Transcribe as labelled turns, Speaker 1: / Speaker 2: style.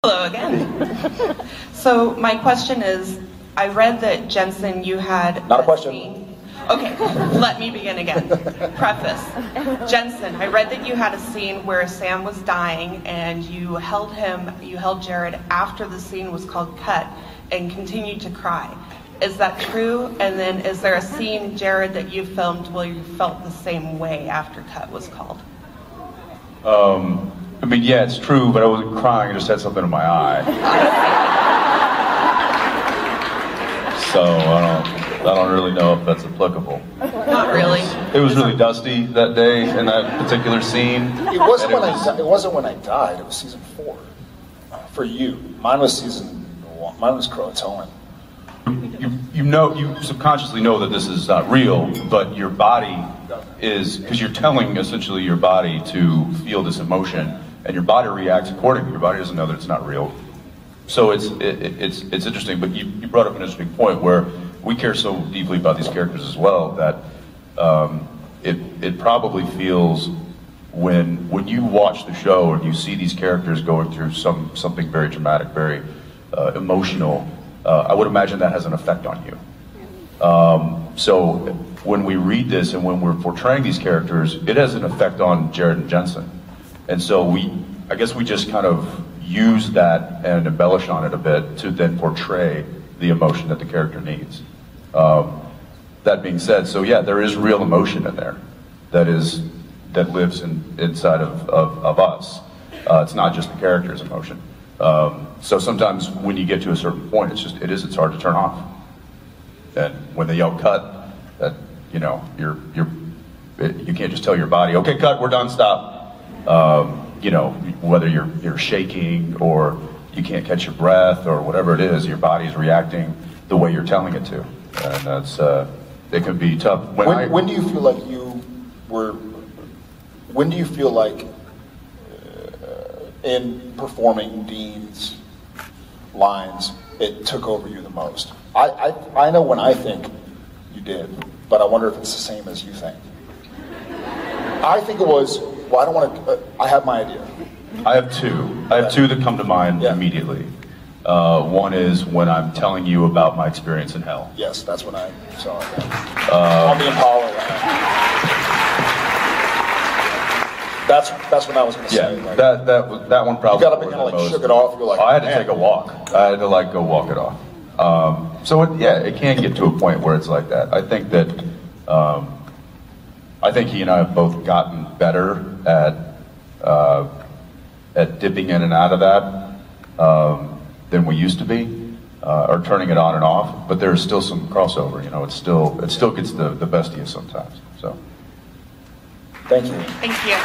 Speaker 1: Hello again. So my question is, I read that Jensen, you had
Speaker 2: not a question.
Speaker 1: Scene. Okay, let me begin again. Preface. Jensen, I read that you had a scene where Sam was dying and you held Jared after the scene was called cut and continued to cry. Is that true? And then is there a scene, Jared, that you filmed where you felt the same way after cut was called?
Speaker 3: I mean, yeah, it's true, but I wasn't crying, I just had something in my eye. So I don't really know if that's applicable.
Speaker 1: Not really.
Speaker 3: It was really dusty that day in that particular scene.
Speaker 2: It wasn't when I died, it was season 4. For you. Mine was season 1. Mine was Croatoan.
Speaker 3: You subconsciously know that this is not real, but your body is, because you're telling essentially your body to feel this emotion, and your body reacts accordingly. Your body doesn't know that it's not real. So it's interesting, but you brought up an interesting point where we care so deeply about these characters as well that it probably feels when you watch the show and you see these characters going through something very dramatic, very emotional. I would imagine that has an effect on you. So when we read this and when we're portraying these characters, it has an effect on Jared and Jensen. And so I guess we just kind of use that and embellish on it a bit to then portray the emotion that the character needs. That being said, so yeah, there is real emotion in there that lives inside of us. It's not just the character's emotion. So sometimes when you get to a certain point, it's hard to turn off. And when they yell cut, that you can't just tell your body, okay, cut, we're done, stop. Whether you're shaking or you can't catch your breath or whatever it is, your body's reacting the way you're telling it to, and that's it can be tough.
Speaker 2: When do you feel like When do you feel like in performing Dean's lines, it took over you the most? I know when I think you did, but I wonder if it's the same as you think. I think it was. Well, I don't want to. I have my idea.
Speaker 3: I have two. I have two that come to mind immediately. One is when I'm telling you about my experience in hell.
Speaker 2: Yes, that's when I saw it. On the Impala. That's what I was going to say.
Speaker 3: Yeah, that one probably.
Speaker 2: You got up and kind of like shook it off. You're like,
Speaker 3: I had to take a walk. I had to go walk it off. So it can get to a point where it's like that. I think that. I think he and I have both gotten better at dipping in and out of that than we used to be, or turning it on and off. But there's still some crossover. It still gets the best of you sometimes. So.
Speaker 2: Thank you.
Speaker 1: Thank you.